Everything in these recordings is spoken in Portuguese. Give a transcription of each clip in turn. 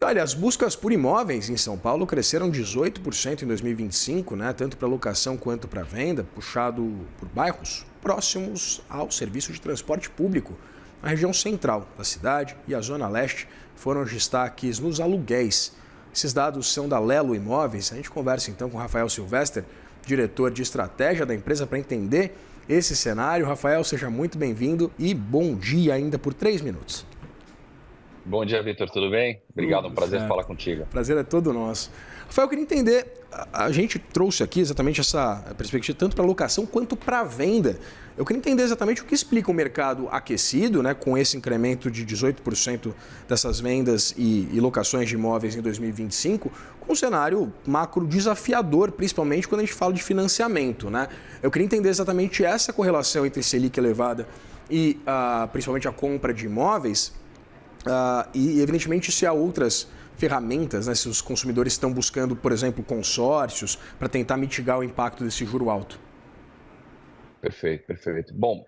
Olha, as buscas por imóveis em São Paulo cresceram 18% em 2025, né? Tanto para locação quanto para venda, puxado por bairros próximos ao serviço de transporte público. A região central da cidade e a zona leste foram os destaques nos aluguéis. Esses dados são da Lelo Imóveis. A gente conversa então com o Rafael Silvester, diretor de estratégia da empresa, para entender esse cenário. Rafael, seja muito bem-vindo e bom dia ainda por 3 minutos. Bom dia, Vitor, tudo bem? Obrigado, é um Tudo prazer certo. falar contigo. O prazer é todo nosso. Rafael, eu queria entender, a gente trouxe aqui exatamente essa perspectiva tanto para locação quanto para venda. Eu queria entender exatamente o que explica o mercado aquecido, né, com esse incremento de 18% dessas vendas e locações de imóveis em 2025, com um cenário macro desafiador, principalmente quando a gente fala de financiamento, né? Eu queria entender exatamente essa correlação entre Selic elevada e principalmente a compra de imóveis. E, evidentemente, se há outras ferramentas, né, se os consumidores estão buscando, por exemplo, consórcios para tentar mitigar o impacto desse juro alto. Perfeito, perfeito. Bom,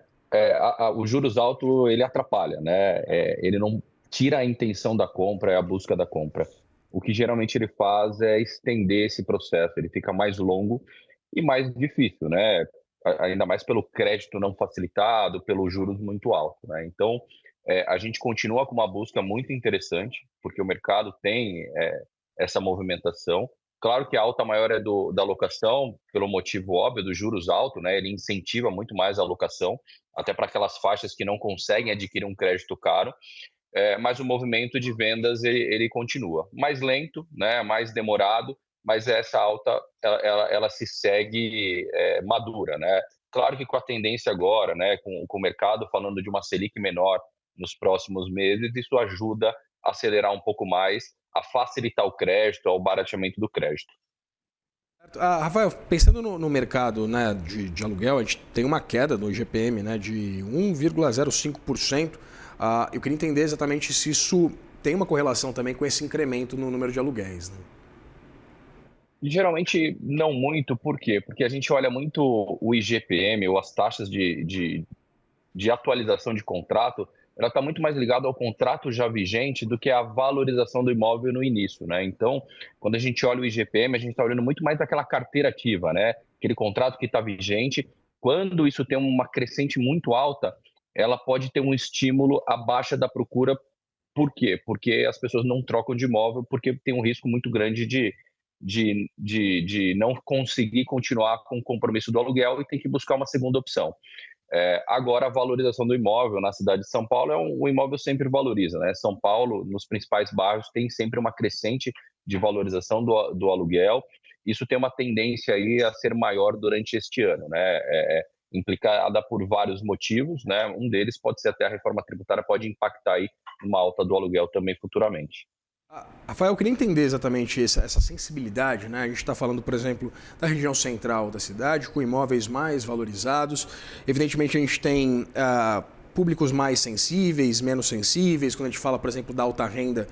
o juros alto, ele atrapalha, né? Ele não tira a intenção da compra, é a busca da compra. O que geralmente ele faz é estender esse processo, ele fica mais longo e mais difícil, né? Ainda mais pelo crédito não facilitado, pelos juros muito altos, né? Então, a gente continua com uma busca muito interessante, porque o mercado tem essa movimentação. Claro que a alta maior é da locação, pelo motivo óbvio dos juros altos, né? Ele incentiva muito mais a locação, até para aquelas faixas que não conseguem adquirir um crédito caro. Mas o movimento de vendas ele continua mais lento, né? Mais demorado, mas essa alta ela se segue madura, né? Claro que com a tendência agora, né? Com o mercado falando de uma Selic menor nos próximos meses, isso ajuda a acelerar um pouco mais, a facilitar o crédito, ao barateamento do crédito. Rafael, pensando no mercado, né, de aluguel, a gente tem uma queda no IGPM, né, de 1,05%. Eu queria entender exatamente se isso tem uma correlação também com esse incremento no número de aluguéis, né? Geralmente não muito, por quê? Porque a gente olha muito o IGPM ou as taxas de atualização de contrato, ela está muito mais ligada ao contrato já vigente do que à valorização do imóvel no início, né? Então, quando a gente olha o IGPM, a gente está olhando muito mais daquela carteira ativa, né? Aquele contrato que está vigente. Quando isso tem uma crescente muito alta, ela pode ter um estímulo à baixa da procura. Por quê? Porque as pessoas não trocam de imóvel, porque tem um risco muito grande de não conseguir continuar com o compromisso do aluguel e tem que buscar uma segunda opção. Agora, a valorização do imóvel na cidade de São Paulo, o imóvel sempre valoriza, né? São Paulo, nos principais bairros, tem sempre uma crescente de valorização do aluguel. Isso tem uma tendência aí a ser maior durante este ano, né? Implicada por vários motivos, né? Um deles pode ser até a reforma tributária, pode impactar aí uma alta do aluguel também futuramente. Rafael, eu queria entender exatamente essa sensibilidade, né? A gente está falando, por exemplo, da região central da cidade, com imóveis mais valorizados. Evidentemente, a gente tem públicos mais sensíveis, menos sensíveis. Quando a gente fala, por exemplo, da alta renda,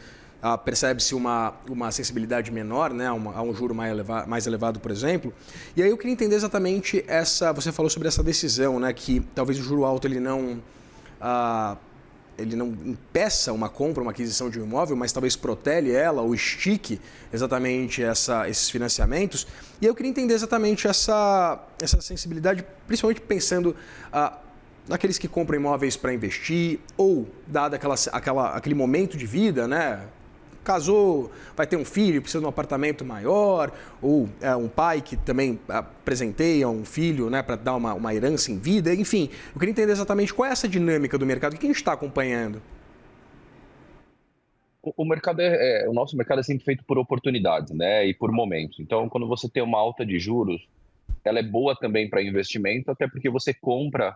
percebe-se uma sensibilidade menor, né? A um juro mais elevado, por exemplo. E aí eu queria entender exatamente você falou sobre essa decisão, né? Que talvez o juro alto ele não impeça uma compra, uma aquisição de um imóvel, mas talvez protele ela ou estique exatamente esses financiamentos. E eu queria entender exatamente essa sensibilidade, principalmente pensando naqueles que compram imóveis para investir ou, dado aquele momento de vida, né? Casou, vai ter um filho, precisa de um apartamento maior, ou um pai que também presenteia um filho, né, para dar uma herança em vida. Enfim, eu queria entender exatamente qual é essa dinâmica do mercado, o que a gente está acompanhando. O nosso mercado é sempre feito por oportunidades, né, e por momentos. Então, quando você tem uma alta de juros, ela é boa também para investimento, até porque você compra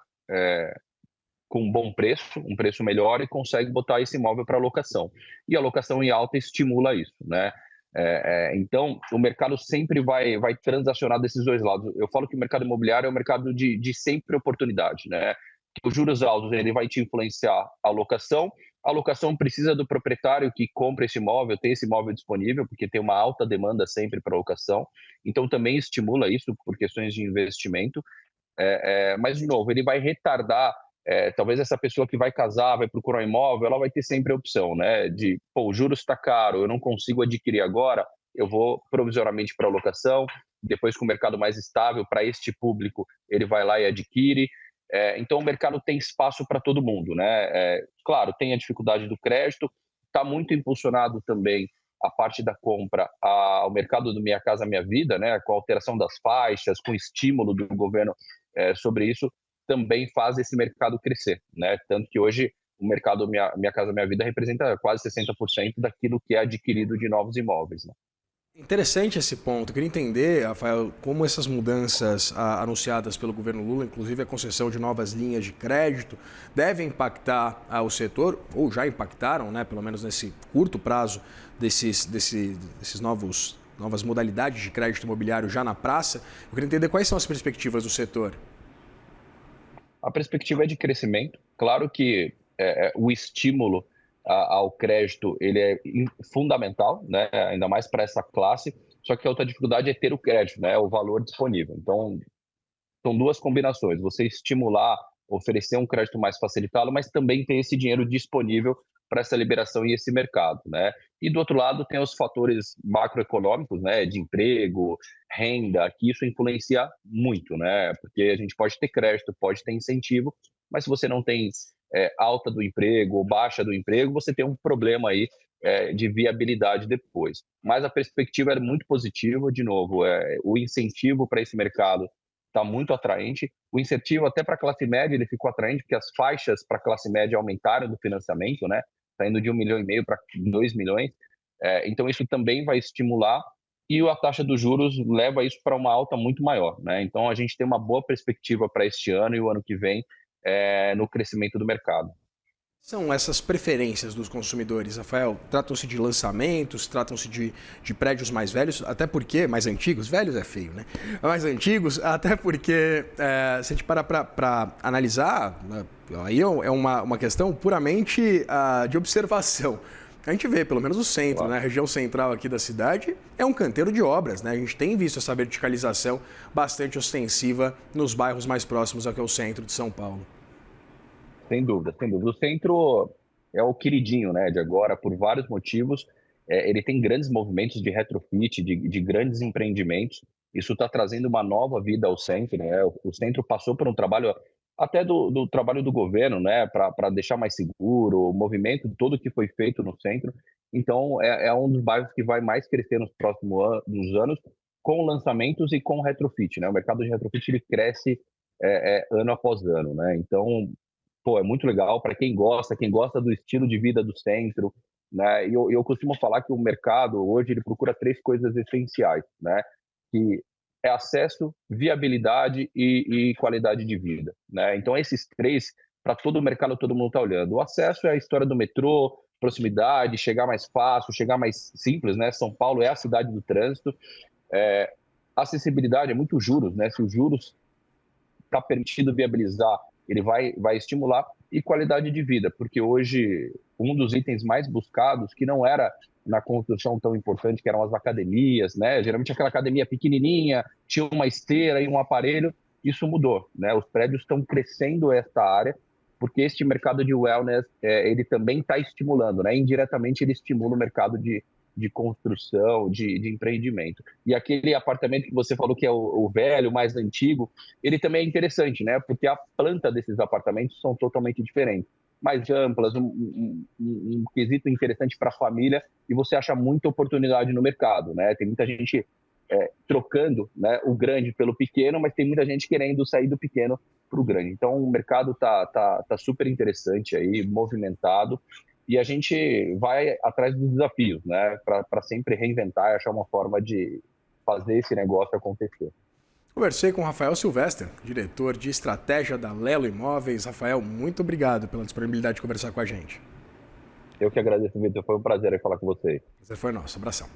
com um bom preço, um preço melhor e consegue botar esse imóvel para locação. E a locação em alta estimula isso, né? Então, o mercado sempre vai transacionar desses dois lados. Eu falo que o mercado imobiliário é um mercado de sempre oportunidade, né? Os juros altos ele vai te influenciar a locação precisa do proprietário que compra esse imóvel, tem esse imóvel disponível, porque tem uma alta demanda sempre para locação, então também estimula isso por questões de investimento. Mas, de novo, ele vai retardar talvez essa pessoa que vai casar, vai procurar um imóvel, ela vai ter sempre a opção, né, de, pô, o juros está caro, eu não consigo adquirir agora, eu vou provisoriamente para a locação, depois com o mercado mais estável, para este público, ele vai lá e adquire. Então, o mercado tem espaço para todo mundo, né? Claro, tem a dificuldade do crédito, está muito impulsionado também a parte da compra ao mercado do Minha Casa Minha Vida, né? Com a alteração das faixas, com estímulo do governo sobre isso, também faz esse mercado crescer, né? Tanto que hoje o mercado Minha Casa Minha Vida representa quase 60% daquilo que é adquirido de novos imóveis, né? Interessante esse ponto. Eu queria entender, Rafael, como essas mudanças anunciadas pelo governo Lula, inclusive a concessão de novas linhas de crédito, devem impactar o setor, ou já impactaram, né, pelo menos nesse curto prazo, desses novas modalidades de crédito imobiliário já na praça. Eu queria entender quais são as perspectivas do setor. A perspectiva é de crescimento. Claro que o estímulo ao crédito ele é fundamental, né? Ainda mais para essa classe. Só que a outra dificuldade é ter o crédito, né? O valor disponível. Então, são duas combinações. Você estimular, oferecer um crédito mais facilitado, mas também ter esse dinheiro disponível para essa liberação e esse mercado, né? E do outro lado tem os fatores macroeconômicos, né? De emprego, renda, que isso influencia muito, né? Porque a gente pode ter crédito, pode ter incentivo, mas se você não tem alta do emprego ou baixa do emprego, você tem um problema aí de viabilidade depois. Mas a perspectiva é muito positiva, de novo, o incentivo para esse mercado está muito atraente. O incentivo até para a classe média ele ficou atraente, porque as faixas para a classe média aumentaram do financiamento, né? Está indo de 1,5 milhão para 2 milhões. Então, isso também vai estimular e a taxa dos juros leva isso para uma alta muito maior, né? Então, a gente tem uma boa perspectiva para este ano e o ano que vem no crescimento do mercado. São essas preferências dos consumidores, Rafael? Tratam-se de lançamentos, tratam-se de prédios mais velhos, até porque, mais antigos, velhos é feio, né? Mais antigos, até porque, se a gente parar para analisar, aí é uma questão puramente de observação. A gente vê, pelo menos o centro, né? A região central aqui da cidade é um canteiro de obras, né? A gente tem visto essa verticalização bastante ostensiva nos bairros mais próximos aqui ao centro de São Paulo. Sem dúvida, sem dúvida. O centro é o queridinho, né, de agora, por vários motivos. Ele tem grandes movimentos de retrofit, de grandes empreendimentos. Isso está trazendo uma nova vida ao centro, né? O centro passou por um trabalho, até do trabalho do governo, né, para deixar mais seguro, o movimento todo que foi feito no centro. Então, é um dos bairros que vai mais crescer nos próximos anos, com lançamentos e com retrofit, né? O mercado de retrofit ele cresce ano após ano, né? Então, pô, é muito legal para quem gosta do estilo de vida do centro, né? E eu costumo falar que o mercado hoje ele procura três coisas essenciais, né? Que é acesso, viabilidade e qualidade de vida, né? Então esses três para todo o mercado todo mundo está olhando. O acesso é a história do metrô, proximidade, chegar mais fácil, chegar mais simples, né? São Paulo é a cidade do trânsito. Acessibilidade é muito juros, né? Se os juros está permitido viabilizar, ele vai estimular, e qualidade de vida, porque hoje um dos itens mais buscados, que não era na construção tão importante, que eram as academias, né? Geralmente aquela academia pequenininha, tinha uma esteira e um aparelho, isso mudou, né? Os prédios estão crescendo esta área, porque este mercado de wellness, ele também está estimulando, né? Indiretamente ele estimula o mercado de construção, de empreendimento. E aquele apartamento que você falou que é o velho, mais antigo, ele também é interessante, né? Porque a planta desses apartamentos são totalmente diferentes. Mais amplas, um quesito interessante para a família, e você acha muita oportunidade no mercado, né? Tem muita gente trocando, né, o grande pelo pequeno, mas tem muita gente querendo sair do pequeno para o grande. Então, o mercado tá super interessante aí, movimentado, e a gente vai atrás dos desafios, né, para sempre reinventar e achar uma forma de fazer esse negócio acontecer. Conversei com o Rafael Silvestre, diretor de estratégia da Lelo Imóveis. Rafael, muito obrigado pela disponibilidade de conversar com a gente. Eu que agradeço, Vitor. Foi um prazer falar com vocês. Prazer foi nosso. Abração.